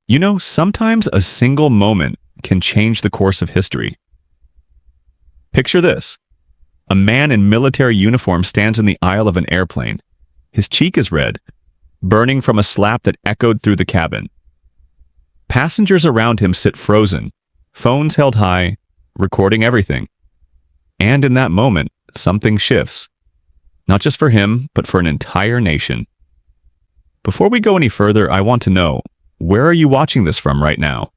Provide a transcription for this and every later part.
You know, sometimes a single moment can change the course of history. Picture this. A man in military uniform stands in the aisle of an airplane. His cheek is red, burning from a slap that echoed through the cabin. Passengers around him sit frozen, phones held high, recording everything. And in that moment, something shifts. Not just for him, but for an entire nation. Before we go any further, I want to know, where are you watching this from right now?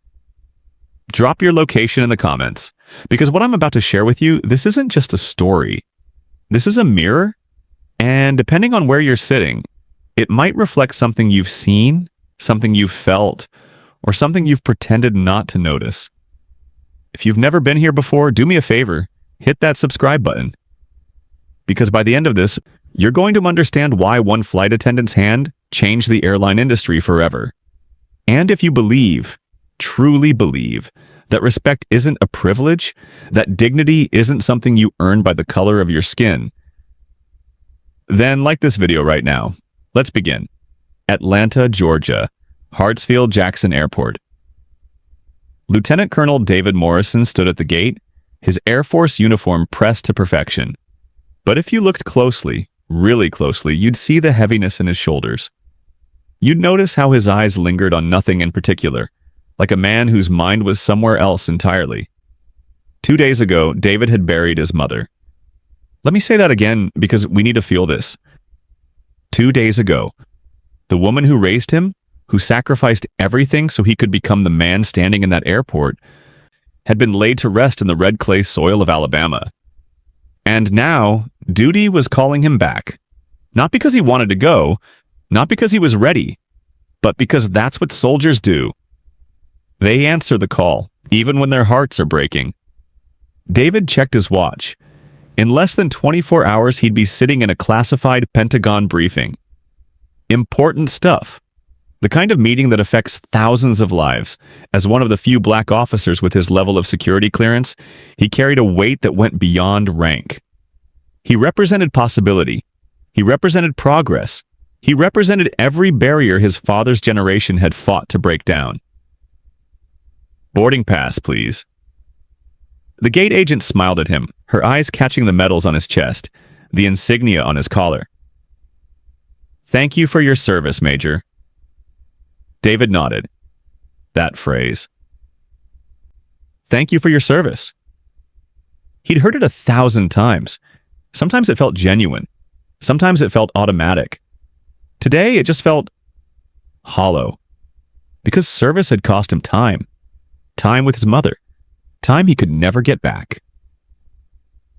Drop your location in the comments, because what I'm about to share with you, this isn't just a story. This is a mirror, and depending on where you're sitting, it might reflect something you've seen, something you've felt, or something you've pretended not to notice. If you've never been here before, do me a favor, hit that subscribe button. Because by the end of this, you're going to understand why one flight attendant's hand changed the airline industry forever. And if you believe, truly believe, that respect isn't a privilege, that dignity isn't something you earn by the color of your skin, then like this video right now. Let's begin. Atlanta, Georgia, Hartsfield-Jackson Airport. Lieutenant Colonel David Morrison stood at the gate, his Air Force uniform pressed to perfection. But if you looked closely, really closely, you'd see the heaviness in his shoulders. You'd notice how his eyes lingered on nothing in particular, like a man whose mind was somewhere else entirely. 2 days ago, David had buried his mother. Let me say that again because we need to feel this. 2 days ago, the woman who raised him, who sacrificed everything so he could become the man standing in that airport, had been laid to rest in the red clay soil of Alabama. And now, duty was calling him back. Not because he wanted to go, not because he was ready, but because that's what soldiers do. They answer the call, even when their hearts are breaking. David checked his watch. In less than 24 hours, he'd be sitting in a classified Pentagon briefing. Important stuff. The kind of meeting that affects thousands of lives. As one of the few black officers with his level of security clearance, he carried a weight that went beyond rank. He represented possibility. He represented progress. He represented every barrier his father's generation had fought to break down. Boarding pass, please. The gate agent smiled at him, her eyes catching the medals on his chest, the insignia on his collar. Thank you for your service, Major. David nodded. That phrase. Thank you for your service. He'd heard it 1,000 times. Sometimes it felt genuine. Sometimes it felt automatic. Today, it just felt hollow. Because service had cost him time. Time with his mother. Time he could never get back.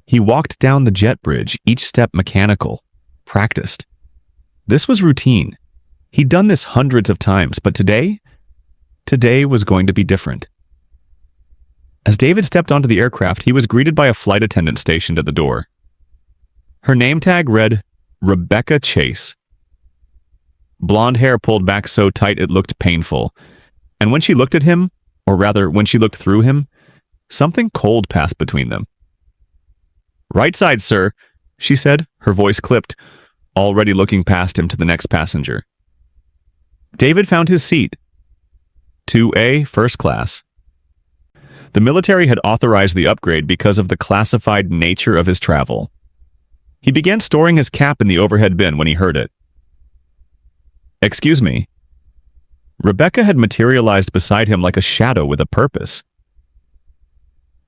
He walked down the jet bridge, each step mechanical, practiced. This was routine. He'd done this hundreds of times, but today was going to be different. As David stepped onto the aircraft, he was greeted by a flight attendant stationed at the door. Her name tag read, Rebecca Chase. Blonde hair pulled back so tight it looked painful. And when she looked at him, or rather, when she looked through him, something cold passed between them. Right side, sir, she said, her voice clipped, already looking past him to the next passenger. David found his seat. 2A, first class. The military had authorized the upgrade because of the classified nature of his travel. He began storing his cap in the overhead bin when he heard it. Excuse me. Rebecca had materialized beside him like a shadow with a purpose.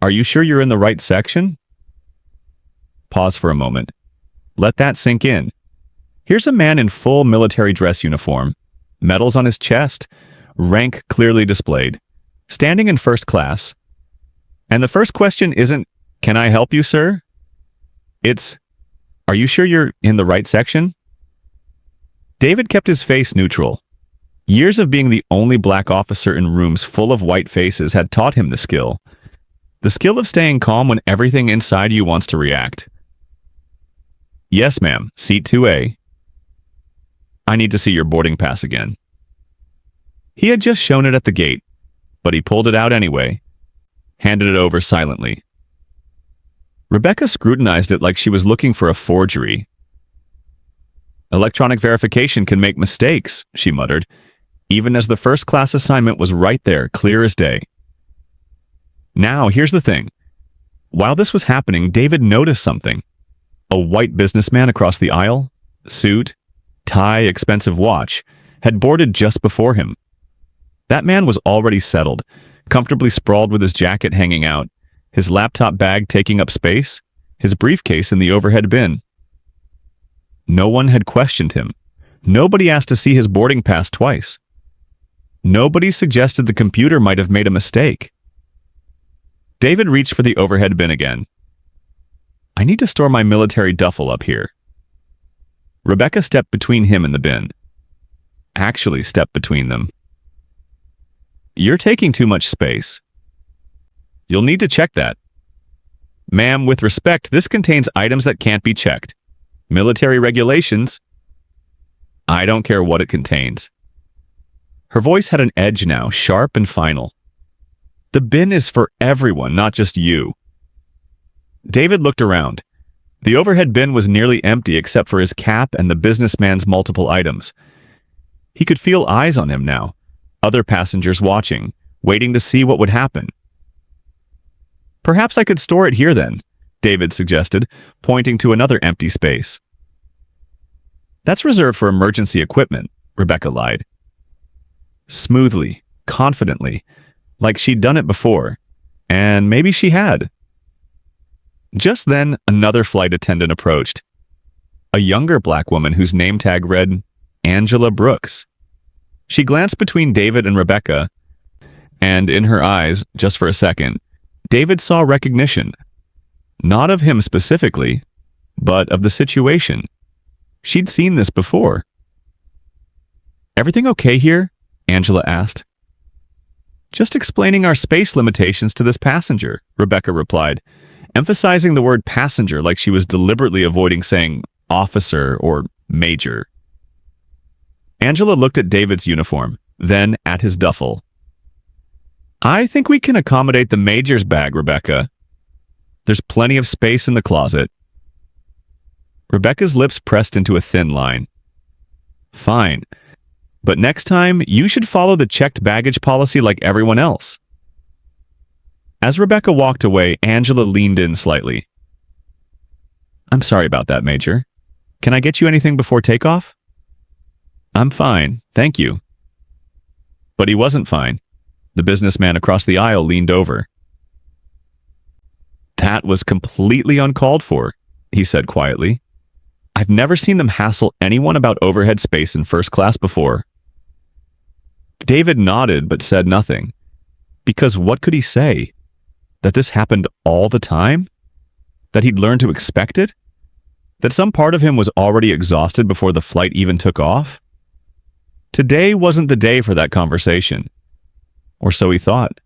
Are you sure you're in the right section? Pause for a moment. Let that sink in. Here's a man in full military dress uniform, medals on his chest, rank clearly displayed, standing in first class. And the first question isn't, "Can I help you, sir?" It's, "Are you sure you're in the right section?" David kept his face neutral. Years of being the only black officer in rooms full of white faces had taught him the skill. The skill of staying calm when everything inside you wants to react. Yes, ma'am. Seat 2A. I need to see your boarding pass again. He had just shown it at the gate, but he pulled it out anyway, handed it over silently. Rebecca scrutinized it like she was looking for a forgery. Electronic verification can make mistakes, she muttered, even as the first-class assignment was right there, clear as day. Now, here's the thing. While this was happening, David noticed something. A white businessman across the aisle, suit, tie, expensive watch, had boarded just before him. That man was already settled, comfortably sprawled with his jacket hanging out, his laptop bag taking up space, his briefcase in the overhead bin. No one had questioned him. Nobody asked to see his boarding pass twice. Nobody suggested the computer might have made a mistake. David reached for the overhead bin again. I need to store my military duffel up here. Rebecca stepped between him and the bin. Actually stepped between them. You're taking too much space. You'll need to check that. Ma'am, with respect, this contains items that can't be checked. Military regulations. I don't care what it contains. Her voice had an edge now, sharp and final. The bin is for everyone, not just you. David looked around. The overhead bin was nearly empty except for his cap and the businessman's multiple items. He could feel eyes on him now, other passengers watching, waiting to see what would happen. Perhaps I could store it here then, David suggested, pointing to another empty space. That's reserved for emergency equipment, Rebecca lied. Smoothly, confidently, like she'd done it before, and maybe she had. Just then, another flight attendant approached. A younger black woman whose name tag read Angela Brooks. She glanced between David and Rebecca, and in her eyes, just for a second, David saw recognition. Not of him specifically, but of the situation. She'd seen this before. Everything okay here? Angela asked. Just explaining our space limitations to this passenger, Rebecca replied, emphasizing the word passenger like she was deliberately avoiding saying officer or major. Angela looked at David's uniform, then at his duffel. I think we can accommodate the major's bag, Rebecca. There's plenty of space in the closet. Rebecca's lips pressed into a thin line. Fine. But next time, you should follow the checked baggage policy like everyone else. As Rebecca walked away, Angela leaned in slightly. I'm sorry about that, Major. Can I get you anything before takeoff? I'm fine, thank you. But he wasn't fine. The businessman across the aisle leaned over. That was completely uncalled for, he said quietly. I've never seen them hassle anyone about overhead space in first class before. David nodded but said nothing. Because what could he say? That this happened all the time? That he'd learned to expect it? That some part of him was already exhausted before the flight even took off? Today wasn't the day for that conversation. Or so he thought.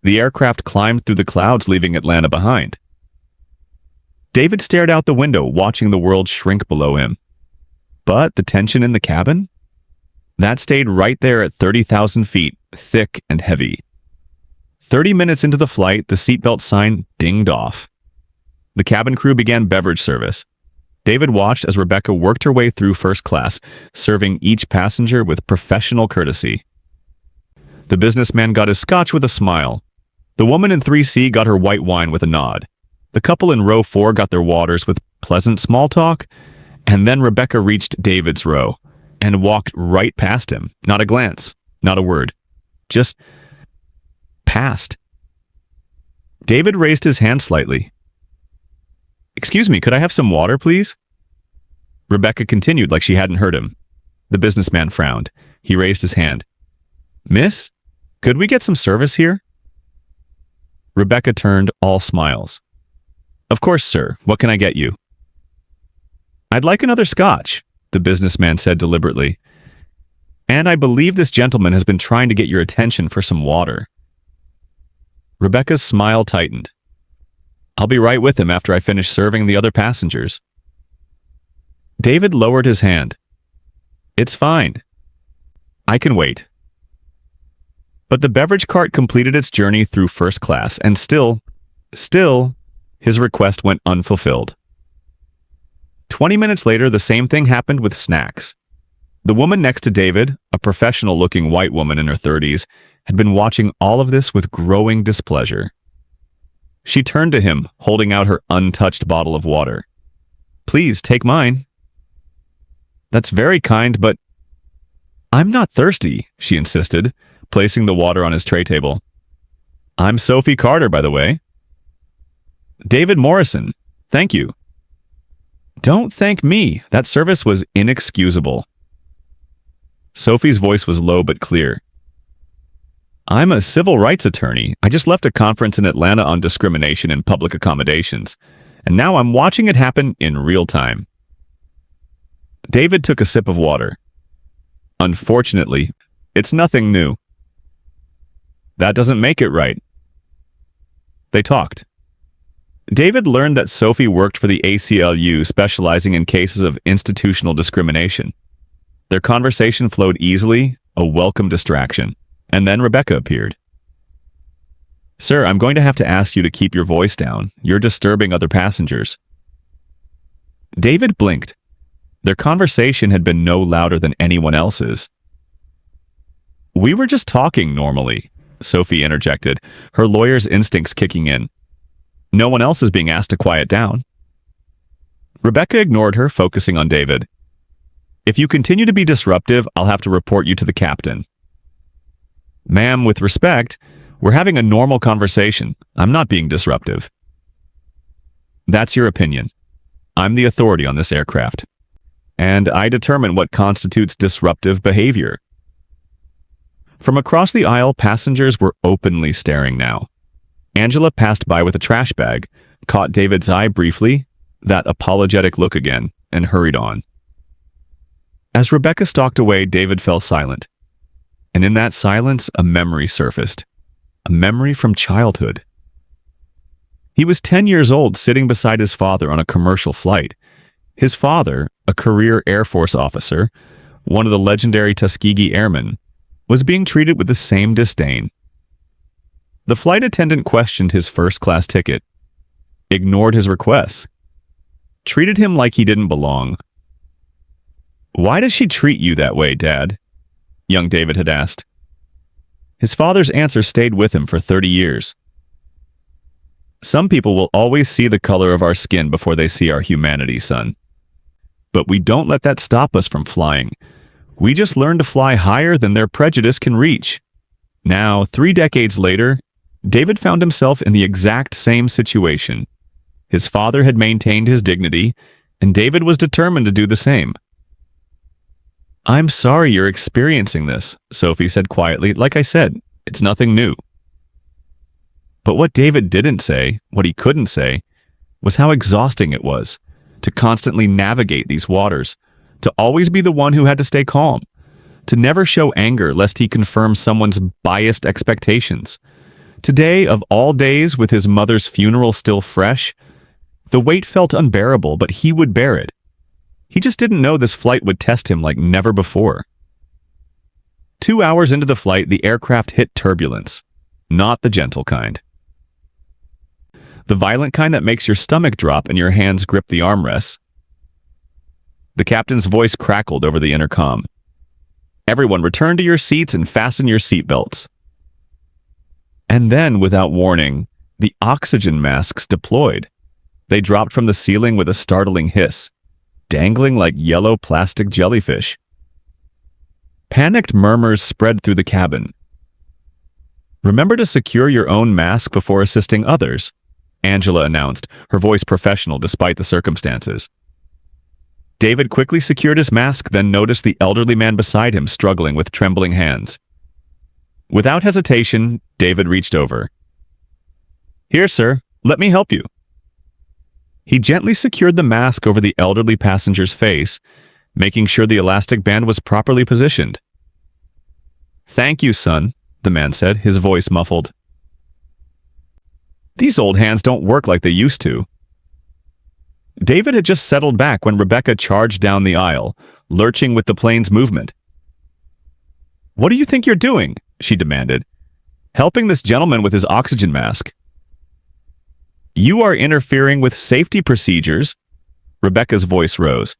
The aircraft climbed through the clouds, leaving Atlanta behind. David stared out the window, watching the world shrink below him. But the tension in the cabin? That stayed right there at 30,000 feet, thick and heavy. 30 minutes into the flight, the seatbelt sign dinged off. The cabin crew began beverage service. David watched as Rebecca worked her way through first class, serving each passenger with professional courtesy. The businessman got his scotch with a smile. The woman in 3C got her white wine with a nod. The couple in row 4 got their waters with pleasant small talk, and then Rebecca reached David's row and walked right past him. Not a glance, not a word. Just past. David raised his hand slightly. Excuse me, could I have some water, please? Rebecca continued like she hadn't heard him. The businessman frowned. He raised his hand. Miss, could we get some service here? Rebecca turned, all smiles. Of course, sir. What can I get you? I'd like another scotch, the businessman said deliberately. And I believe this gentleman has been trying to get your attention for some water. Rebecca's smile tightened. I'll be right with him after I finish serving the other passengers. David lowered his hand. It's fine. I can wait. But the beverage cart completed its journey through first class, and still, his request went unfulfilled. 20 minutes later, the same thing happened with snacks. The woman next to David, a professional-looking white woman in her 30s, had been watching all of this with growing displeasure. She turned to him, holding out her untouched bottle of water. "Please, take mine." "That's very kind, but—" "I'm not thirsty," she insisted, placing the water on his tray table. "I'm Sophie Carter, by the way." "David Morrison. Thank you." "Don't thank me. That service was inexcusable." Sophie's voice was low but clear. "I'm a civil rights attorney. I just left a conference in Atlanta on discrimination in public accommodations, and now I'm watching it happen in real time." David took a sip of water. "Unfortunately, it's nothing new." "That doesn't make it right." They talked. David learned that Sophie worked for the ACLU, specializing in cases of institutional discrimination. Their conversation flowed easily, a welcome distraction, and then Rebecca appeared. "Sir, I'm going to have to ask you to keep your voice down. You're disturbing other passengers." David blinked. Their conversation had been no louder than anyone else's. "We were just talking normally," Sophie interjected, her lawyer's instincts kicking in. "No one else is being asked to quiet down." Rebecca ignored her, focusing on David. "If you continue to be disruptive, I'll have to report you to the captain." "Ma'am, with respect, we're having a normal conversation. I'm not being disruptive." "That's your opinion. I'm the authority on this aircraft, and I determine what constitutes disruptive behavior." From across the aisle, passengers were openly staring now. Angela passed by with a trash bag, caught David's eye briefly, that apologetic look again, and hurried on. As Rebecca stalked away, David fell silent. And in that silence, a memory surfaced. A memory from childhood. He was 10 years old, sitting beside his father on a commercial flight. His father, a career Air Force officer, one of the legendary Tuskegee Airmen, was being treated with the same disdain. The flight attendant questioned his first-class ticket, ignored his requests, treated him like he didn't belong. "Why does she treat you that way, Dad?" young David had asked. His father's answer stayed with him for 30 years. "Some people will always see the color of our skin before they see our humanity, son. But we don't let that stop us from flying. We just learn to fly higher than their prejudice can reach." Now, 3 decades later, David found himself in the exact same situation. His father had maintained his dignity, and David was determined to do the same. "I'm sorry you're experiencing this," Sophie said quietly. "Like I said, it's nothing new." But what David didn't say, what he couldn't say, was how exhausting it was to constantly navigate these waters, to always be the one who had to stay calm, to never show anger lest he confirm someone's biased expectations. Today, of all days, with his mother's funeral still fresh, the weight felt unbearable, but he would bear it. He just didn't know this flight would test him like never before. 2 hours into the flight, the aircraft hit turbulence, not the gentle kind. The violent kind that makes your stomach drop and your hands grip the armrests. The captain's voice crackled over the intercom. "Everyone return to your seats and fasten your seatbelts." And then, without warning, the oxygen masks deployed. They dropped from the ceiling with a startling hiss, dangling like yellow plastic jellyfish. Panicked murmurs spread through the cabin. "Remember to secure your own mask before assisting others," Angela announced, her voice professional despite the circumstances. David quickly secured his mask, then noticed the elderly man beside him struggling with trembling hands. Without hesitation, David reached over. "Here, sir, let me help you." He gently secured the mask over the elderly passenger's face, making sure the elastic band was properly positioned. "Thank you, son," the man said, his voice muffled. "These old hands don't work like they used to." David had just settled back when Rebecca charged down the aisle, lurching with the plane's movement. "What do you think you're doing?" she demanded. "Helping this gentleman with his oxygen mask." "You are interfering with safety procedures." Rebecca's voice rose.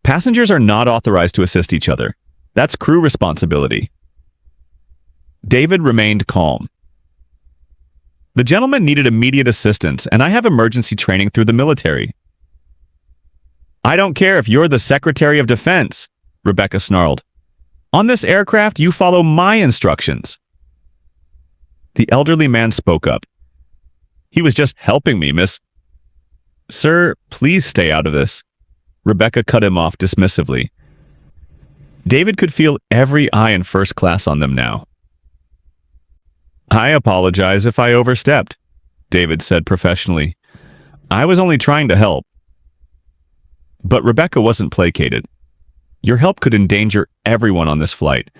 Passengers are not authorized to assist each other. That's crew responsibility. David remained calm. The gentleman needed immediate assistance, and I have emergency training through the military. I don't care if you're the Secretary of Defense, Rebecca snarled. On this aircraft, you follow my instructions. The elderly man spoke up. He was just helping me, miss. Sir, please stay out of this. Rebecca cut him off dismissively. David could feel every eye in first class on them now. I apologize if I overstepped, David said professionally. I was only trying to help. But Rebecca wasn't placated. Your help could endanger everyone on this flight.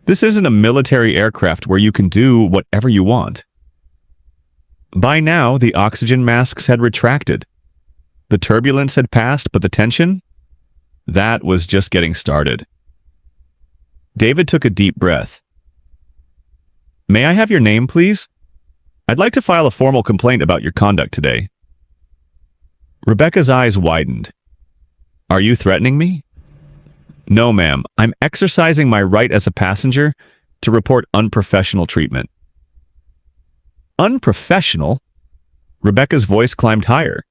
This isn't a military aircraft where you can do whatever you want. By now, the oxygen masks had retracted. The turbulence had passed, but the tension? That was just getting started. David took a deep breath. May I have your name, please? I'd like to file a formal complaint about your conduct today. Rebecca's eyes widened. Are you threatening me? No, ma'am. I'm exercising my right as a passenger to report unprofessional treatment. Unprofessional? Rebecca's voice climbed higher.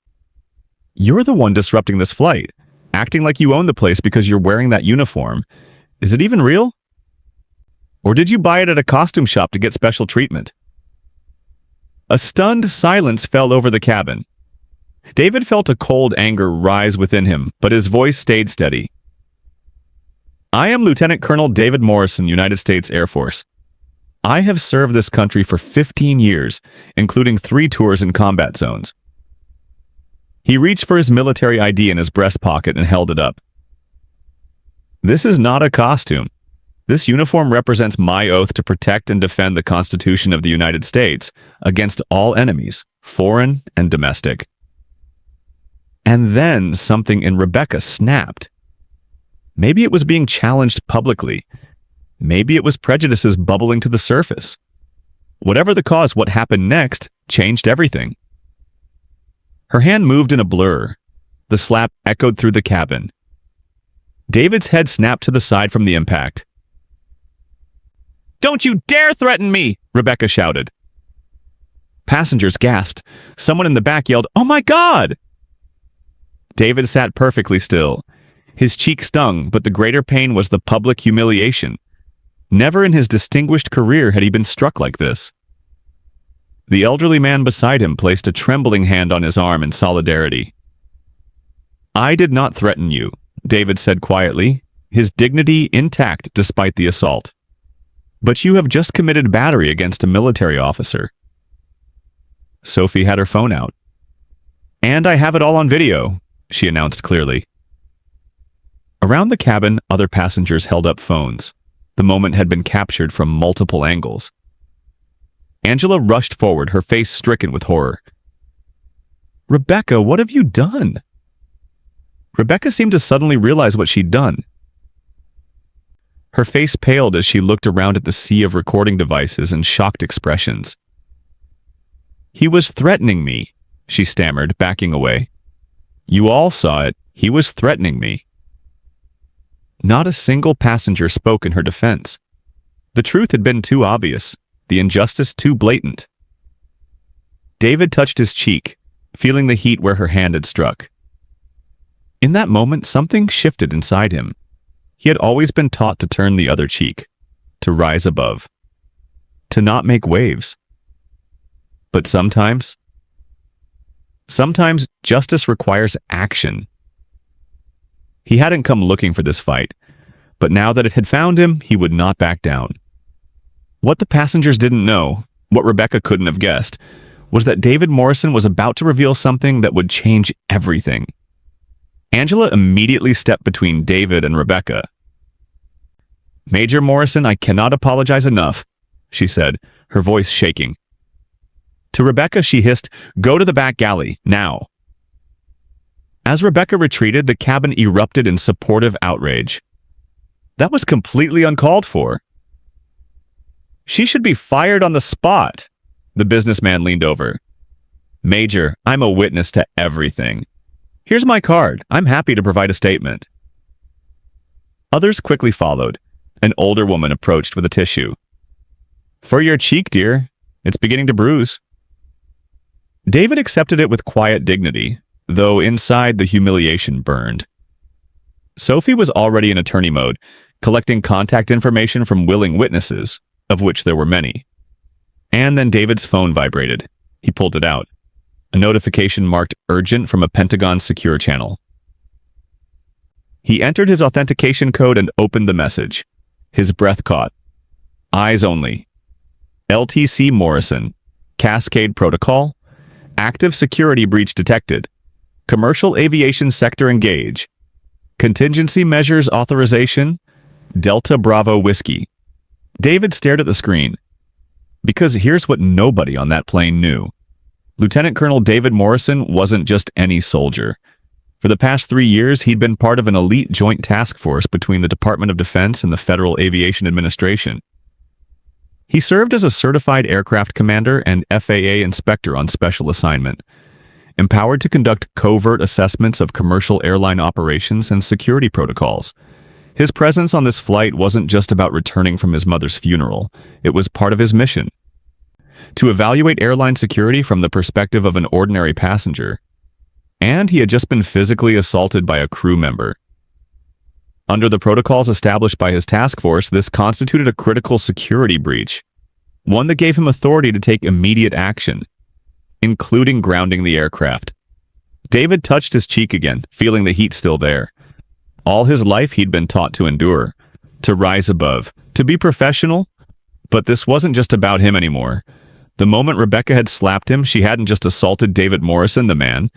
You're the one disrupting this flight, acting like you own the place because you're wearing that uniform. Is it even real? Or did you buy it at a costume shop to get special treatment? A stunned silence fell over the cabin. David felt a cold anger rise within him, but his voice stayed steady. I am Lieutenant Colonel David Morrison, United States Air Force. I have served this country for 15 years, including 3 tours in combat zones. He reached for his military ID in his breast pocket and held it up. This is not a costume. This uniform represents my oath to protect and defend the Constitution of the United States against all enemies, foreign and domestic. And then something in Rebecca snapped. Maybe it was being challenged publicly. Maybe it was prejudices bubbling to the surface. Whatever the cause, what happened next changed everything. Her hand moved in a blur. The slap echoed through the cabin. David's head snapped to the side from the impact. Don't you dare threaten me! Rebecca shouted. Passengers gasped. Someone in the back yelled, "Oh my God!" David sat perfectly still. His cheek stung, but the greater pain was the public humiliation. Never in his distinguished career had he been struck like this. The elderly man beside him placed a trembling hand on his arm in solidarity. I did not threaten you, David said quietly, his dignity intact despite the assault. But you have just committed battery against a military officer. Sophie had her phone out. And I have it all on video, she announced clearly. Around the cabin, other passengers held up phones. The moment had been captured from multiple angles. Angela rushed forward, her face stricken with horror. Rebecca, what have you done? Rebecca seemed to suddenly realize what she'd done. Her face paled as she looked around at the sea of recording devices and shocked expressions. He was threatening me, she stammered, backing away. You all saw it. He was threatening me. Not a single passenger spoke in her defense. The truth had been too obvious, the injustice too blatant. David touched his cheek, feeling the heat where her hand had struck. In that moment, something shifted inside him. He had always been taught to turn the other cheek, to rise above, to not make waves. But sometimes justice requires action. He hadn't come looking for this fight, but now that it had found him, he would not back down. What the passengers didn't know, what Rebecca couldn't have guessed, was that David Morrison was about to reveal something that would change everything. Angela immediately stepped between David and Rebecca. Major Morrison, I cannot apologize enough, she said, her voice shaking. To Rebecca, she hissed, Go to the back galley, now. As Rebecca retreated, the cabin erupted in supportive outrage. That was completely uncalled for. She should be fired on the spot. The businessman leaned over. Major, I'm a witness to everything. Here's my card. I'm happy to provide a statement. Others quickly followed. An older woman approached with a tissue. "For your cheek, dear. It's beginning to bruise." David accepted it with quiet dignity, though inside the humiliation burned. Sophie was already in attorney mode, collecting contact information from willing witnesses, of which there were many. And then David's phone vibrated. He pulled it out. A notification marked urgent from a Pentagon secure channel. He entered his authentication code and opened the message. His breath caught. Eyes only. LTC Morrison. Cascade Protocol. Active security breach detected. Commercial aviation sector engage. Contingency measures authorization. Delta Bravo Whiskey. David stared at the screen. Because here's what nobody on that plane knew. Lieutenant Colonel David Morrison wasn't just any soldier. For the past 3 years, he'd been part of an elite joint task force between the Department of Defense and the Federal Aviation Administration. He served as a certified aircraft commander and FAA inspector on special assignment, empowered to conduct covert assessments of commercial airline operations and security protocols. His presence on this flight wasn't just about returning from his mother's funeral. It was part of his mission. To evaluate airline security from the perspective of an ordinary passenger. And he had just been physically assaulted by a crew member. Under the protocols established by his task force, this constituted a critical security breach, one that gave him authority to take immediate action, including grounding the aircraft. David touched his cheek again, feeling the heat still there. All his life he'd been taught to endure, to rise above, to be professional. But this wasn't just about him anymore. The moment Rebecca had slapped him, she hadn't just assaulted David Morrison, the man.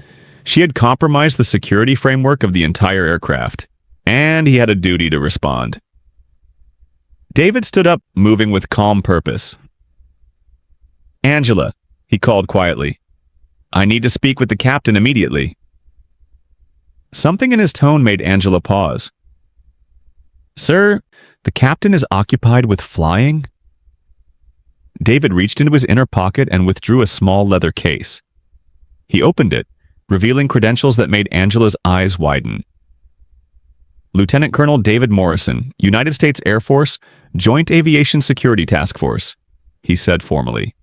She had compromised the security framework of the entire aircraft, and he had a duty to respond. David stood up, moving with calm purpose. "Angela," he called quietly. "I need to speak with the captain immediately." Something in his tone made Angela pause. "Sir, the captain is occupied with flying?" David reached into his inner pocket and withdrew a small leather case. He opened it, revealing credentials that made Angela's eyes widen. "Lieutenant Colonel David Morrison, United States Air Force, Joint Aviation Security Task Force," he said formally.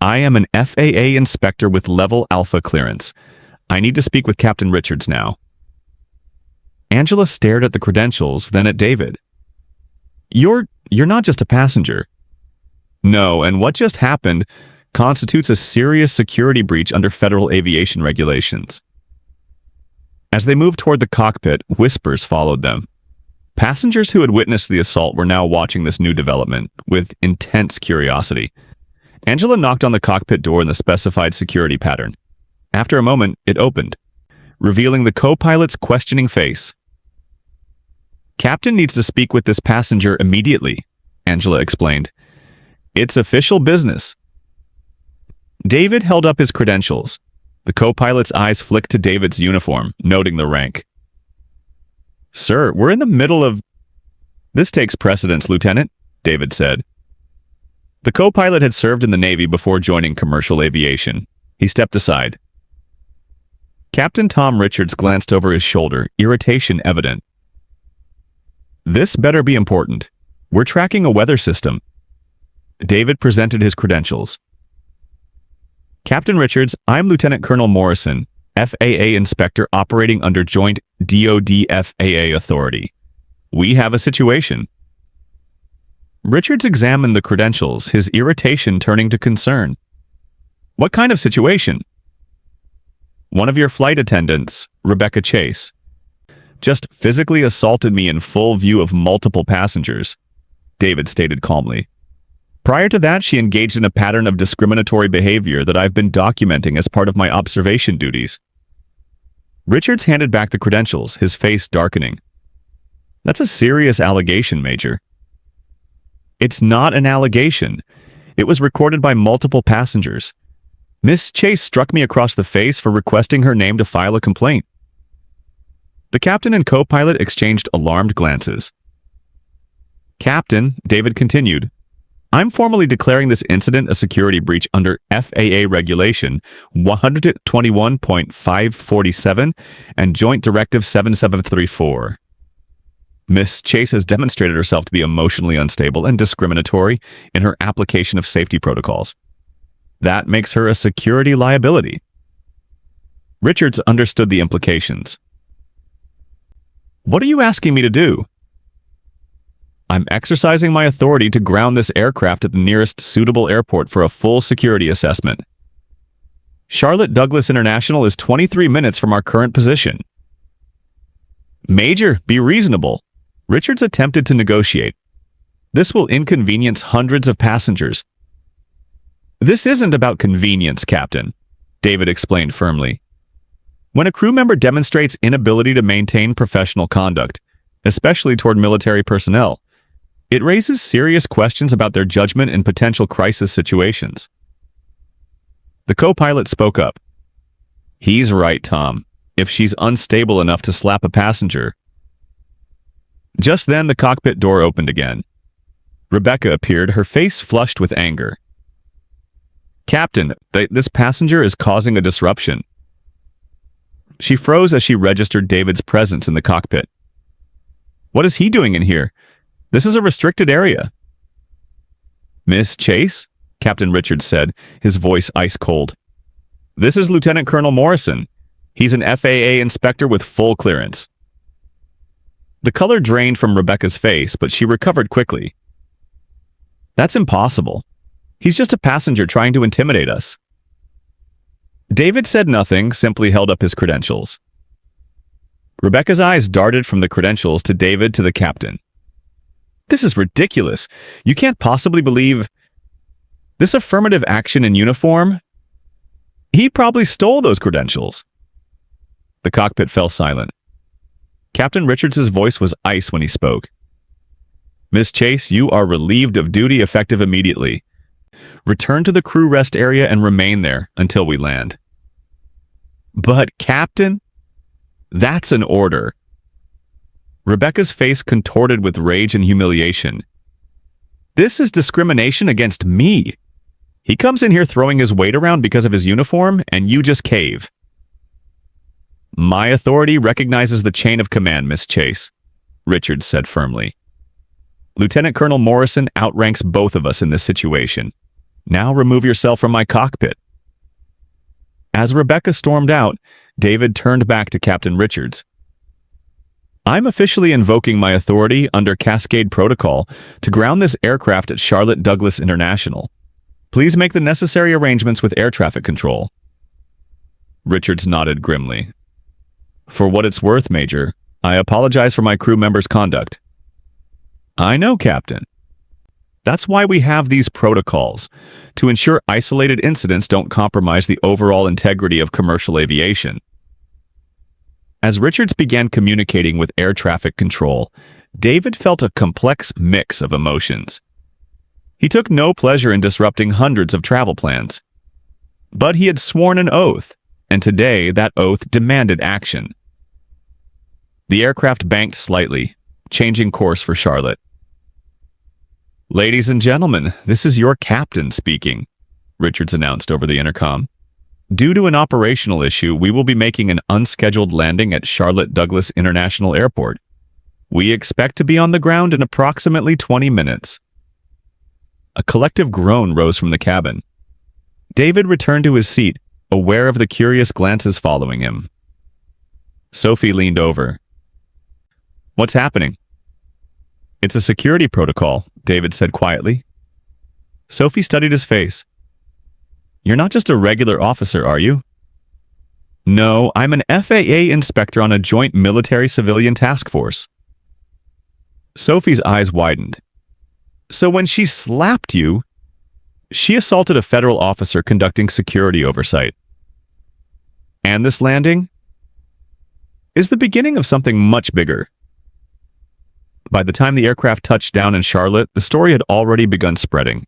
"I am an FAA inspector with Level Alpha clearance. I need to speak with Captain Richards now." Angela stared at the credentials, then at David. You're not just a passenger." "No, and what just happened constitutes a serious security breach under federal aviation regulations." As they moved toward the cockpit, whispers followed them. Passengers who had witnessed the assault were now watching this new development with intense curiosity. Angela knocked on the cockpit door in the specified security pattern. After a moment, it opened, revealing the co-pilot's questioning face. "Captain needs to speak with this passenger immediately," Angela explained. "It's official business." David held up his credentials. The co-pilot's eyes flicked to David's uniform, noting the rank. "Sir, we're in the middle of—" "This takes precedence, Lieutenant," David said. The co-pilot had served in the Navy before joining commercial aviation. He stepped aside. Captain Tom Richards glanced over his shoulder, irritation evident. "This better be important. We're tracking a weather system." David presented his credentials. "Captain Richards, I'm Lieutenant Colonel Morrison, FAA inspector operating under joint DoD FAA authority. We have a situation." Richards examined the credentials, his irritation turning to concern. "What kind of situation?" "One of your flight attendants, Rebecca Chase, just physically assaulted me in full view of multiple passengers," David stated calmly. "Prior to that, she engaged in a pattern of discriminatory behavior that I've been documenting as part of my observation duties." Richards handed back the credentials, his face darkening. "That's a serious allegation, Major." "It's not an allegation. It was recorded by multiple passengers. Miss Chase struck me across the face for requesting her name to file a complaint." The captain and co-pilot exchanged alarmed glances. "Captain," David continued, "I'm formally declaring this incident a security breach under FAA Regulation 121.547 and Joint Directive 7734. Miss Chase has demonstrated herself to be emotionally unstable and discriminatory in her application of safety protocols. That makes her a security liability. Richards understood the implications. What are you asking me to do? I'm exercising my authority to ground this aircraft at the nearest suitable airport for a full security assessment. Charlotte Douglas International is 23 minutes from our current position. Major, be reasonable. Richards attempted to negotiate. This will inconvenience hundreds of passengers. This isn't about convenience, Captain, David explained firmly. When a crew member demonstrates inability to maintain professional conduct, especially toward military personnel, it raises serious questions about their judgment in potential crisis situations. The co-pilot spoke up. He's right, Tom. If she's unstable enough to slap a passenger. Just then, the cockpit door opened again. Rebecca appeared, her face flushed with anger. Captain, this passenger is causing a disruption. She froze as she registered David's presence in the cockpit. What is he doing in here? This is a restricted area. Miss Chase? Captain Richards said, his voice ice cold. This is Lieutenant Colonel Morrison. He's an FAA inspector with full clearance. The color drained from Rebecca's face, but she recovered quickly. That's impossible. He's just a passenger trying to intimidate us. David said nothing, simply held up his credentials. Rebecca's eyes darted from the credentials to David to the captain. This is ridiculous. You can't possibly believe... This affirmative action in uniform? He probably stole those credentials. The cockpit fell silent. Captain Richards' voice was ice when he spoke. Miss Chase, you are relieved of duty effective immediately. Return to the crew rest area and remain there until we land. But, Captain, that's an order. Rebecca's face contorted with rage and humiliation. This is discrimination against me. He comes in here throwing his weight around because of his uniform, and you just cave. My authority recognizes the chain of command, Miss Chase, Richards said firmly. Lieutenant Colonel Morrison outranks both of us in this situation. Now remove yourself from my cockpit. As Rebecca stormed out, David turned back to Captain Richards. I'm officially invoking my authority under Cascade Protocol to ground this aircraft at Charlotte Douglas International. Please make the necessary arrangements with air traffic control. Richards nodded grimly. For what it's worth, Major, I apologize for my crew member's conduct. I know, Captain. That's why we have these protocols, to ensure isolated incidents don't compromise the overall integrity of commercial aviation. As Richards began communicating with air traffic control, David felt a complex mix of emotions. He took no pleasure in disrupting hundreds of travel plans. But he had sworn an oath, and today that oath demanded action. The aircraft banked slightly, changing course for Charlotte. Ladies and gentlemen, this is your captain speaking, Richards announced over the intercom. Due to an operational issue, we will be making an unscheduled landing at Charlotte Douglas International Airport. We expect to be on the ground in approximately 20 minutes. A collective groan rose from the cabin. David returned to his seat, aware of the curious glances following him. Sophie leaned over. What's happening? It's a security protocol, David said quietly. Sophie studied his face. You're not just a regular officer, are you? No, I'm an FAA inspector on a joint military-civilian task force. Sophie's eyes widened. So when she slapped you, she assaulted a federal officer conducting security oversight. And this landing is the beginning of something much bigger. By the time the aircraft touched down in Charlotte, the story had already begun spreading.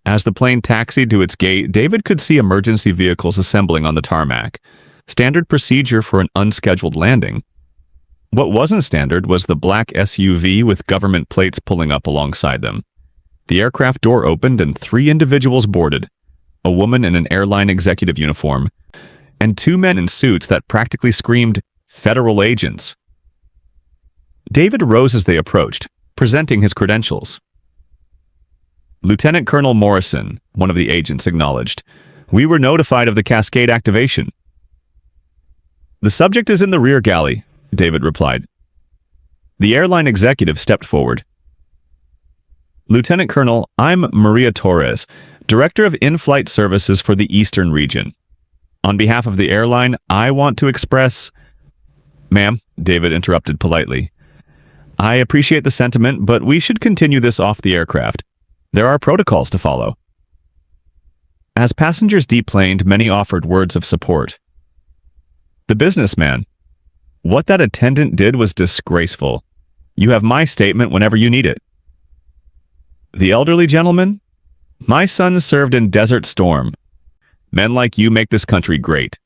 As the plane taxied to its gate, David could see emergency vehicles assembling on the tarmac, standard procedure for an unscheduled landing. What wasn't standard was the black SUV with government plates pulling up alongside them. The aircraft door opened and 3 individuals boarded, a woman in an airline executive uniform, and 2 men in suits that practically screamed, "Federal agents." David rose as they approached, presenting his credentials. Lieutenant Colonel Morrison, one of the agents acknowledged. We were notified of the cascade activation. The subject is in the rear galley, David replied. The airline executive stepped forward. Lieutenant Colonel, I'm Maria Torres, Director of In-Flight Services for the Eastern Region. On behalf of the airline, I want to express... Ma'am, David interrupted politely. I appreciate the sentiment, but we should continue this off the aircraft. There are protocols to follow. As passengers deplaned, many offered words of support. The businessman. What that attendant did was disgraceful. You have my statement whenever you need it. The elderly gentleman. My son served in Desert Storm. Men like you make this country great.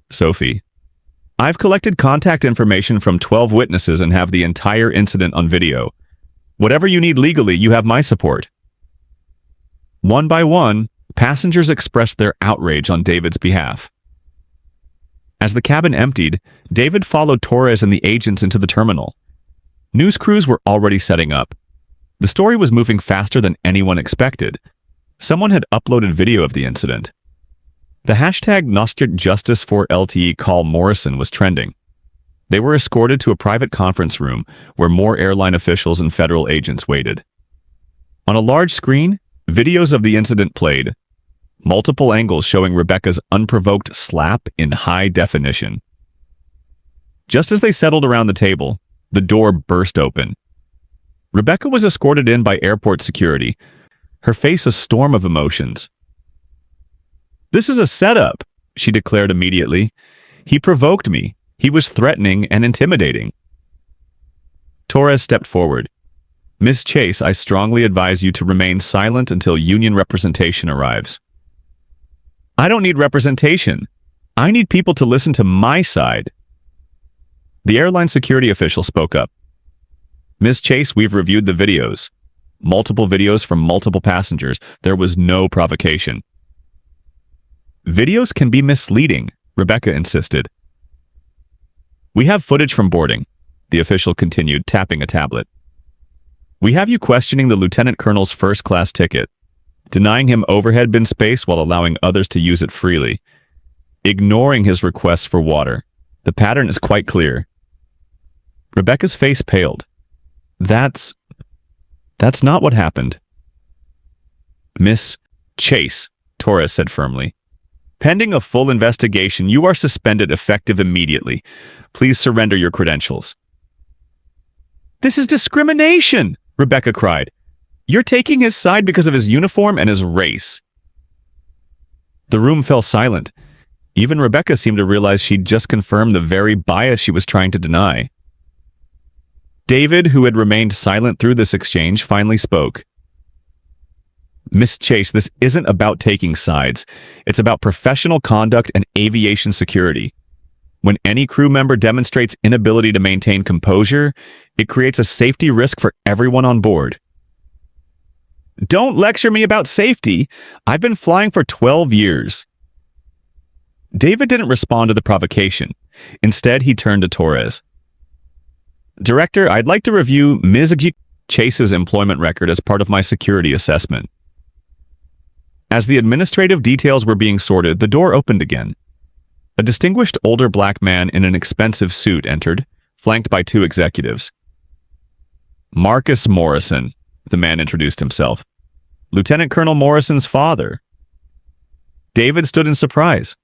Sophie. I've collected contact information from 12 witnesses and have the entire incident on video. Whatever you need legally, you have my support. One by one, passengers expressed their outrage on David's behalf. As the cabin emptied, David followed Torres and the agents into the terminal. News crews were already setting up. The story was moving faster than anyone expected. Someone had uploaded video of the incident. The hashtag #NostJustice4LTE call Morrison was trending. They were escorted to a private conference room where more airline officials and federal agents waited. On a large screen, videos of the incident played, multiple angles showing Rebecca's unprovoked slap in high definition. Just as they settled around the table, the door burst open. Rebecca was escorted in by airport security, her face a storm of emotions. This is a setup, she declared immediately. He provoked me. He was threatening and intimidating. Torres stepped forward. Miss Chase, I strongly advise you to remain silent until union representation arrives. I don't need representation. I need people to listen to my side. The airline security official spoke up. Miss Chase, we've reviewed the videos. Multiple videos from multiple passengers. There was no provocation. Videos can be misleading, Rebecca insisted. We have footage from boarding, the official continued, tapping a tablet. We have you questioning the lieutenant colonel's first-class ticket, denying him overhead bin space while allowing others to use it freely, ignoring his requests for water. The pattern is quite clear. Rebecca's face paled. That's not what happened. Miss Chase, Torres said firmly. Pending a full investigation, you are suspended effective immediately. Please surrender your credentials. This is discrimination, Rebecca cried. You're taking his side because of his uniform and his race. The room fell silent. Even Rebecca seemed to realize she'd just confirmed the very bias she was trying to deny. David, who had remained silent through this exchange, finally spoke. Miss Chase, this isn't about taking sides. It's about professional conduct and aviation security. When any crew member demonstrates inability to maintain composure, it creates a safety risk for everyone on board. Don't lecture me about safety. I've been flying for 12 years. David didn't respond to the provocation. Instead, he turned to Torres. Director, I'd like to review Ms. Chase's employment record as part of my security assessment. As the administrative details were being sorted, the door opened again. A distinguished older black man in an expensive suit entered, flanked by two executives. Marcus Morrison, the man introduced himself. Lieutenant Colonel Morrison's father. David stood in surprise.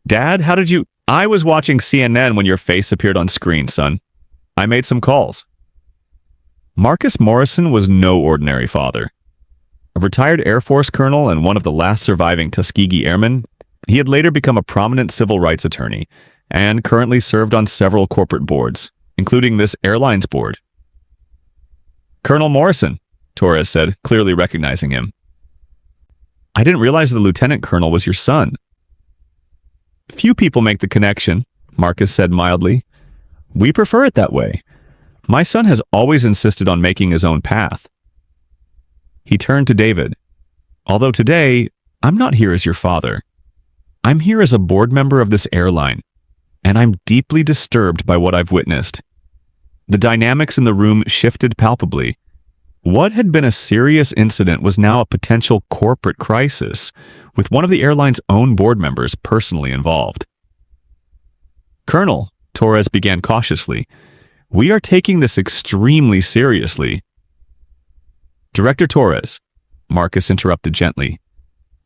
Dad, how did you... I was watching CNN when your face appeared on screen, son. I made some calls. Marcus Morrison was no ordinary father. A retired Air Force colonel and one of the last surviving Tuskegee Airmen, he had later become a prominent civil rights attorney and currently served on several corporate boards, including this airline's board. Colonel Morrison, Torres said, clearly recognizing him. I didn't realize the lieutenant colonel was your son. Few people make the connection, Marcus said mildly. We prefer it that way. My son has always insisted on making his own path. He turned to David. Although today, I'm not here as your father. I'm here as a board member of this airline, and I'm deeply disturbed by what I've witnessed. The dynamics in the room shifted palpably. What had been a serious incident was now a potential corporate crisis, with one of the airline's own board members personally involved. "Colonel," Torres began cautiously, "we are taking this extremely seriously." "Director Torres," Marcus interrupted gently,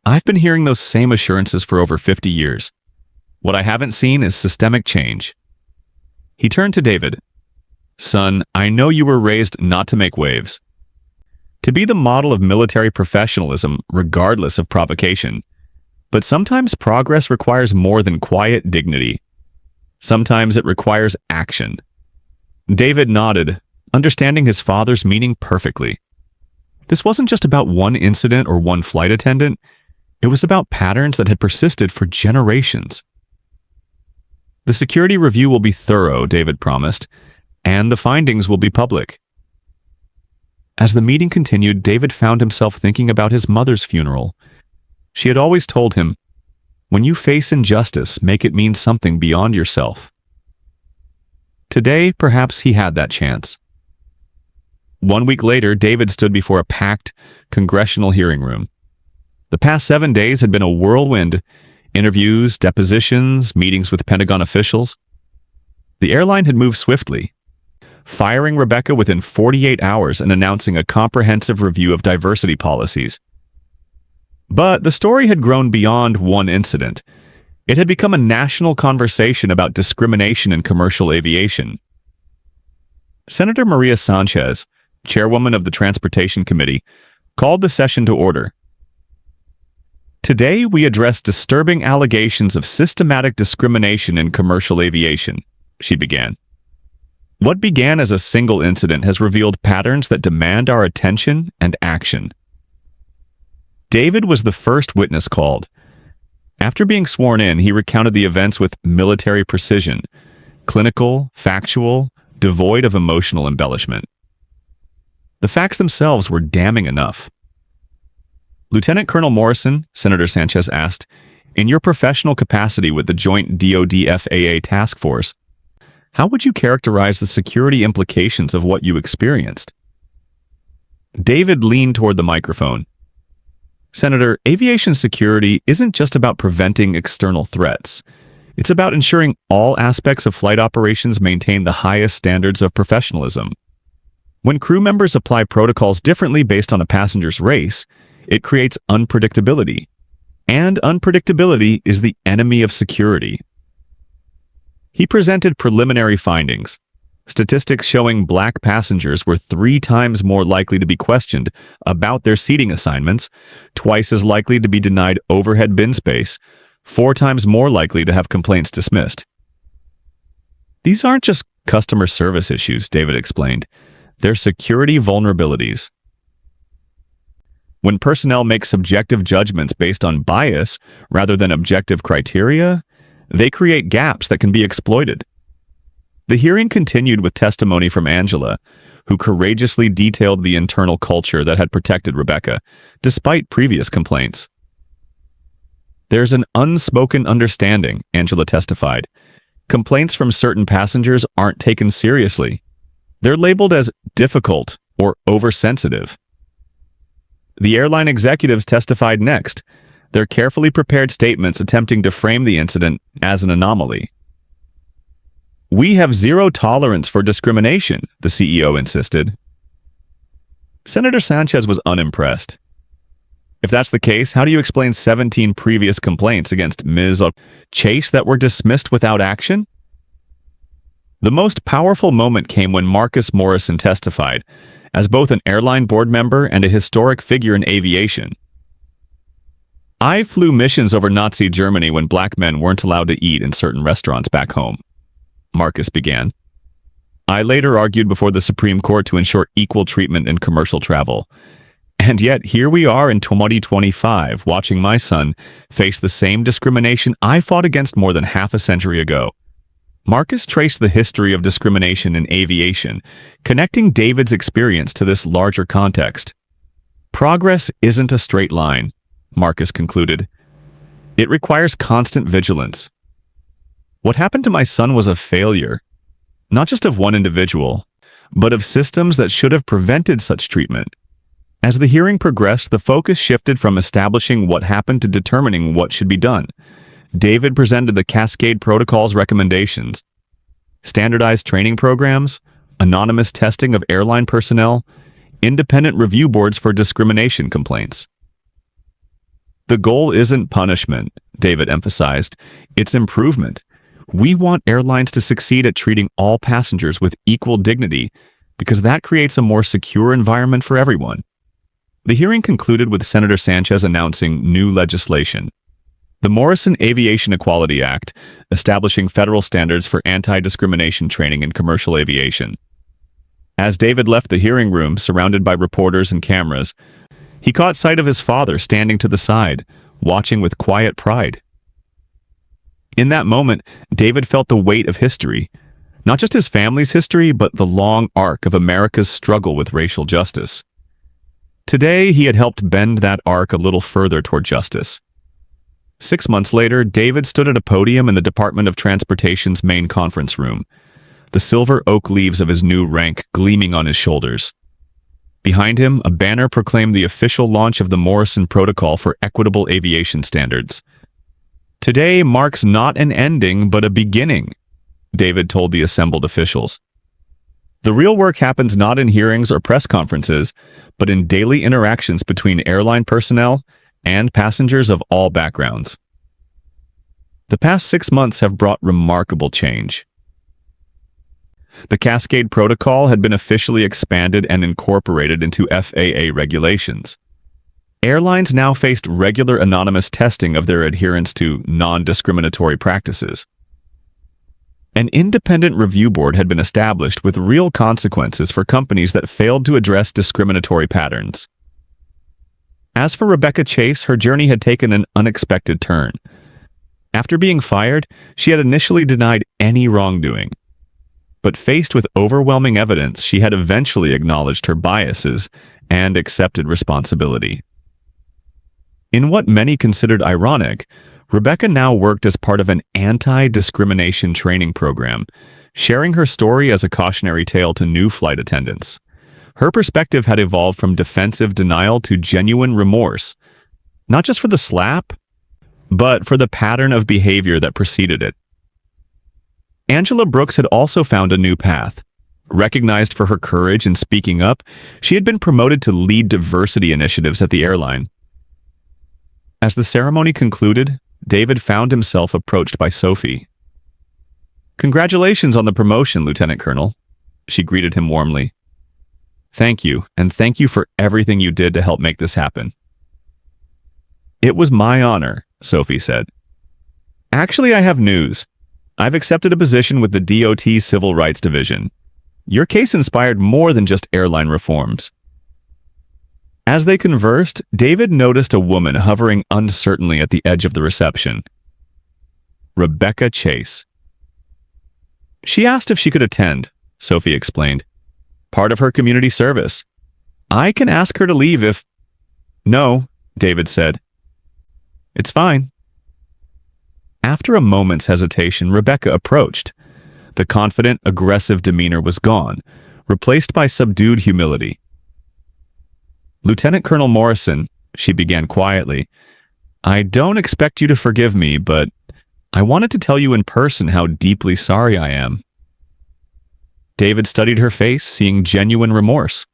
"I've been hearing those same assurances for over 50 years. What I haven't seen is systemic change." He turned to David. "Son, I know you were raised not to make waves, to be the model of military professionalism regardless of provocation. But sometimes progress requires more than quiet dignity. Sometimes it requires action." David nodded, understanding his father's meaning perfectly. This wasn't just about one incident or one flight attendant. It was about patterns that had persisted for generations. "The security review will be thorough," David promised, "and the findings will be public." As the meeting continued, David found himself thinking about his mother's funeral. She had always told him, "When you face injustice, make it mean something beyond yourself." Today, perhaps he had that chance. 1 week later, David stood before a packed congressional hearing room. The past 7 days had been a whirlwind: interviews, depositions, meetings with Pentagon officials. The airline had moved swiftly, firing Rebecca within 48 hours and announcing a comprehensive review of diversity policies. But the story had grown beyond one incident. It had become a national conversation about discrimination in commercial aviation. Senator Maria Sanchez, chairwoman of the Transportation Committee, called the session to order. "Today we address disturbing allegations of systematic discrimination in commercial aviation," she began. "What began as a single incident has revealed patterns that demand our attention and action." David was the first witness called. After being sworn in, he recounted the events with military precision, clinical, factual, devoid of emotional embellishment. The facts themselves were damning enough. "Lieutenant Colonel Morrison," Senator Sanchez asked, "in your professional capacity with the joint DoD-FAA task force, how would you characterize the security implications of what you experienced?" David leaned toward the microphone. "Senator, aviation security isn't just about preventing external threats. It's about ensuring all aspects of flight operations maintain the highest standards of professionalism. When crew members apply protocols differently based on a passenger's race, it creates unpredictability. And unpredictability is the enemy of security." He presented preliminary findings. Statistics showing black passengers were 3 times more likely to be questioned about their seating assignments, twice as likely to be denied overhead bin space, 4 times more likely to have complaints dismissed. "These aren't just customer service issues," David explained. "They're security vulnerabilities. When personnel make subjective judgments based on bias rather than objective criteria, they create gaps that can be exploited." The hearing continued with testimony from Angela, who courageously detailed the internal culture that had protected Rebecca, despite previous complaints. "There's an unspoken understanding," Angela testified. "Complaints from certain passengers aren't taken seriously. They're labeled as difficult or oversensitive." The airline executives testified next, their carefully prepared statements attempting to frame the incident as an anomaly. "We have zero tolerance for discrimination," the CEO insisted. Senator Sanchez was unimpressed. "If that's the case, how do you explain 17 previous complaints against Ms. Chase that were dismissed without action?" The most powerful moment came when Marcus Morrison testified, as both an airline board member and a historic figure in aviation. "I flew missions over Nazi Germany when black men weren't allowed to eat in certain restaurants back home," Marcus began. "I later argued before the Supreme Court to ensure equal treatment in commercial travel. And yet, here we are in 2025, watching my son face the same discrimination I fought against more than half a century ago." Marcus traced the history of discrimination in aviation, connecting David's experience to this larger context. "Progress isn't a straight line," Marcus concluded. "It requires constant vigilance. What happened to my son was a failure, not just of one individual, but of systems that should have prevented such treatment. As the hearing progressed, the focus shifted from establishing what happened to determining what should be done. David presented the Cascade Protocol's recommendations: standardized training programs, anonymous testing of airline personnel, independent review boards for discrimination complaints. The goal isn't punishment, David emphasized. It's improvement. We want airlines to succeed at treating all passengers with equal dignity because that creates a more secure environment for everyone. The hearing concluded with Senator Sanchez announcing new legislation: the Morrison Aviation Equality Act, establishing federal standards for anti-discrimination training in commercial aviation. As David left the hearing room, surrounded by reporters and cameras, he caught sight of his father standing to the side, watching with quiet pride. In that moment, David felt the weight of history, not just his family's history, but the long arc of America's struggle with racial justice. Today, he had helped bend that arc a little further toward justice. 6 months later, David stood at a podium in the Department of Transportation's main conference room, the silver oak leaves of his new rank gleaming on his shoulders. Behind him, a banner proclaimed the official launch of the Morrison Protocol for Equitable Aviation Standards. Today marks not an ending, but a beginning, David told the assembled officials. The real work happens not in hearings or press conferences, but in daily interactions between airline personnel and passengers of all backgrounds. The past 6 months have brought remarkable change. The Cascade Protocol had been officially expanded and incorporated into FAA regulations. Airlines now faced regular anonymous testing of their adherence to non-discriminatory practices. An independent review board had been established with real consequences for companies that failed to address discriminatory patterns. As for Rebecca Chase, her journey had taken an unexpected turn. After being fired, she had initially denied any wrongdoing. But faced with overwhelming evidence, she had eventually acknowledged her biases and accepted responsibility. In what many considered ironic, Rebecca now worked as part of an anti-discrimination training program, sharing her story as a cautionary tale to new flight attendants. Her perspective had evolved from defensive denial to genuine remorse, not just for the slap, but for the pattern of behavior that preceded it. Angela Brooks had also found a new path. Recognized for her courage in speaking up, she had been promoted to lead diversity initiatives at the airline. As the ceremony concluded, David found himself approached by Sophie. "Congratulations on the promotion, Lieutenant Colonel," she greeted him warmly. "Thank you, and thank you for everything you did to help make this happen." "It was my honor," Sophie said. "Actually, I have news. I've accepted a position with the DOT Civil Rights Division. Your case inspired more than just airline reforms." As they conversed, David noticed a woman hovering uncertainly at the edge of the reception. Rebecca Chase. "She asked if she could attend," Sophie explained. "Part of her community service. I can ask her to leave if—" "No," David said. "It's fine." After a moment's hesitation, Rebecca approached. The confident, aggressive demeanor was gone, replaced by subdued humility. "Lieutenant Colonel Morrison," she began quietly, "I don't expect you to forgive me, but I wanted to tell you in person how deeply sorry I am." David studied her face, seeing genuine remorse.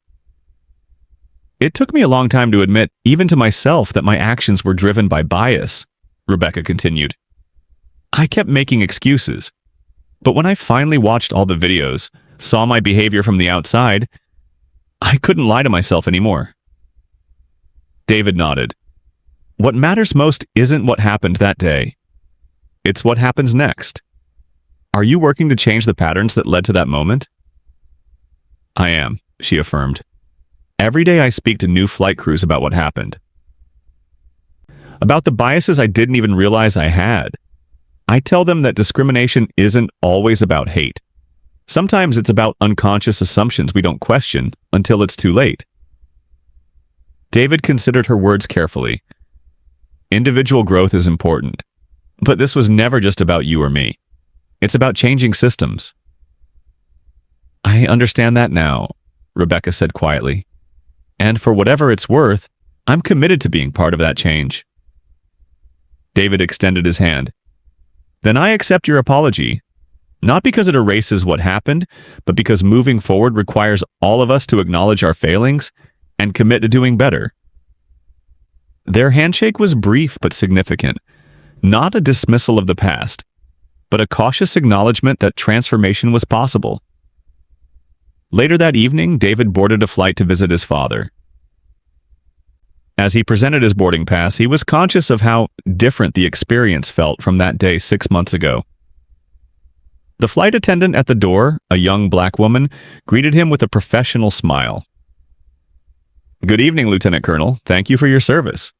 "It took me a long time to admit, even to myself, that my actions were driven by bias," Rebecca continued. "I kept making excuses. But when I finally watched all the videos, saw my behavior from the outside, I couldn't lie to myself anymore." David nodded. "What matters most isn't what happened that day. It's what happens next. Are you working to change the patterns that led to that moment?" "I am," she affirmed. "Every day I speak to new flight crews about what happened. About the biases I didn't even realize I had. I tell them that discrimination isn't always about hate. Sometimes it's about unconscious assumptions we don't question until it's too late." David considered her words carefully. Individual growth is important, but this was never just about you or me. It's about changing systems. I understand that now, Rebecca said quietly. And for whatever it's worth, I'm committed to being part of that change. David extended his hand. Then I accept your apology, not because it erases what happened, but because moving forward requires all of us to acknowledge our failings and commit to doing better. Their handshake was brief but significant, not a dismissal of the past, but a cautious acknowledgement that transformation was possible. Later that evening, David boarded a flight to visit his father. As he presented his boarding pass, he was conscious of how different the experience felt from that day 6 months ago. The flight attendant at the door, a young black woman, greeted him with a professional smile. "Good evening, Lieutenant Colonel. Thank you for your service."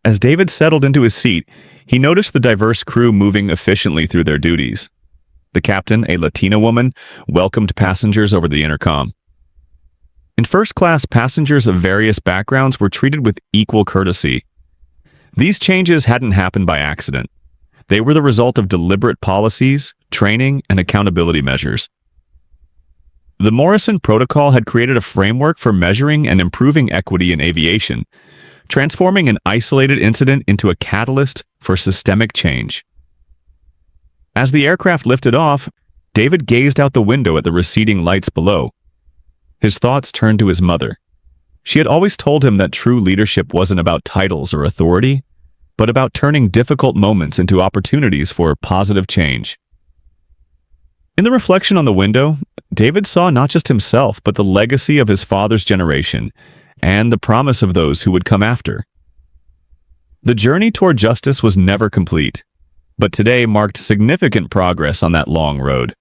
As David settled into his seat, he noticed the diverse crew moving efficiently through their duties. The captain, a Latina woman, welcomed passengers over the intercom. In first class, passengers of various backgrounds were treated with equal courtesy. These changes hadn't happened by accident. They were the result of deliberate policies, training, and accountability measures. The Morrison Protocol had created a framework for measuring and improving equity in aviation, transforming an isolated incident into a catalyst for systemic change. As the aircraft lifted off, David gazed out the window at the receding lights below. His thoughts turned to his mother. She had always told him that true leadership wasn't about titles or authority, but about turning difficult moments into opportunities for positive change. In the reflection on the window, David saw not just himself, but the legacy of his father's generation and the promise of those who would come after. The journey toward justice was never complete, but today marked significant progress on that long road.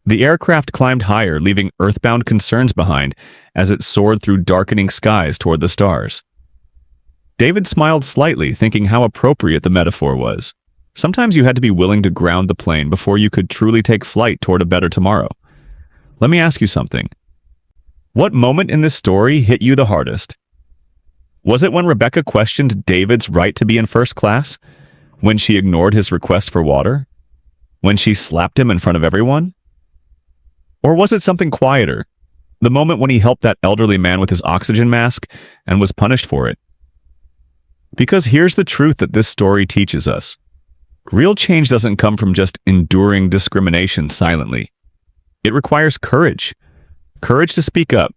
The aircraft climbed higher, leaving earthbound concerns behind as it soared through darkening skies toward the stars. David smiled slightly, thinking how appropriate the metaphor was. Sometimes you had to be willing to ground the plane before you could truly take flight toward a better tomorrow. Let me ask you something. What moment in this story hit you the hardest? Was it when Rebecca questioned David's right to be in first class? When she ignored his request for water? When she slapped him in front of everyone? Or was it something quieter? The moment when he helped that elderly man with his oxygen mask and was punished for it? Because here's the truth that this story teaches us. Real change doesn't come from just enduring discrimination silently. It requires courage. Courage to speak up.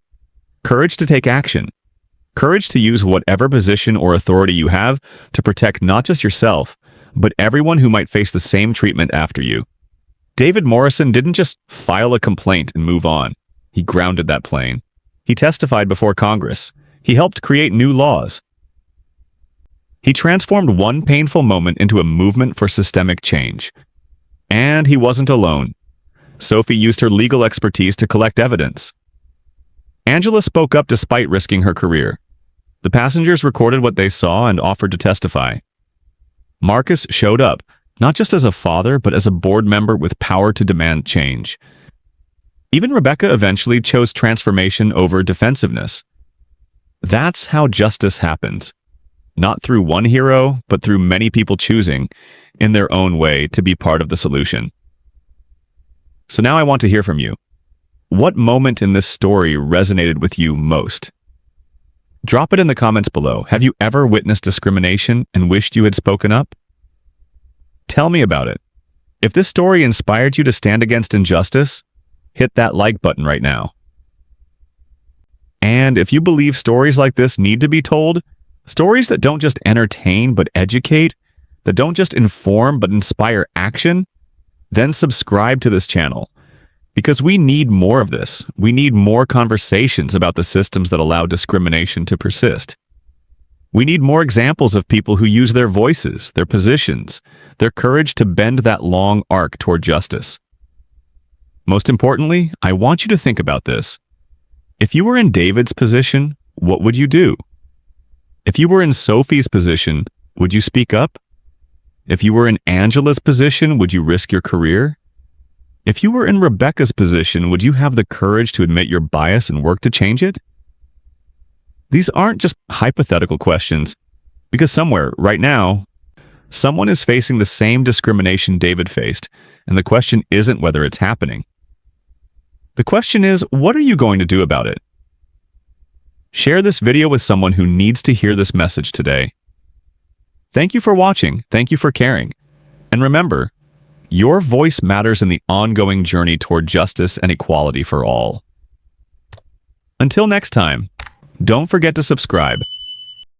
Courage to take action. Courage to use whatever position or authority you have to protect not just yourself, but everyone who might face the same treatment after you. David Morrison didn't just file a complaint and move on. He grounded that plane. He testified before Congress. He helped create new laws. He transformed one painful moment into a movement for systemic change. And he wasn't alone. Sophie used her legal expertise to collect evidence. Angela spoke up despite risking her career. The passengers recorded what they saw and offered to testify. Marcus showed up, not just as a father, but as a board member with power to demand change. Even Rebecca eventually chose transformation over defensiveness. That's how justice happens. Not through one hero, but through many people choosing, in their own way, to be part of the solution. So now I want to hear from you. What moment in this story resonated with you most? Drop it in the comments below. Have you ever witnessed discrimination and wished you had spoken up? Tell me about it. If this story inspired you to stand against injustice, hit that like button right now. And if you believe stories like this need to be told, stories that don't just entertain but educate, that don't just inform but inspire action, then subscribe to this channel. Because we need more of this. We need more conversations about the systems that allow discrimination to persist. We need more examples of people who use their voices, their positions, their courage to bend that long arc toward justice. Most importantly, I want you to think about this. If you were in David's position, what would you do? If you were in Sophie's position, would you speak up? If you were in Angela's position, would you risk your career? If you were in Rebecca's position, would you have the courage to admit your bias and work to change it? These aren't just hypothetical questions, because somewhere, right now, someone is facing the same discrimination David faced, and the question isn't whether it's happening. The question is, what are you going to do about it? Share this video with someone who needs to hear this message today. Thank you for watching. Thank you for caring. And remember, your voice matters in the ongoing journey toward justice and equality for all. Until next time, don't forget to subscribe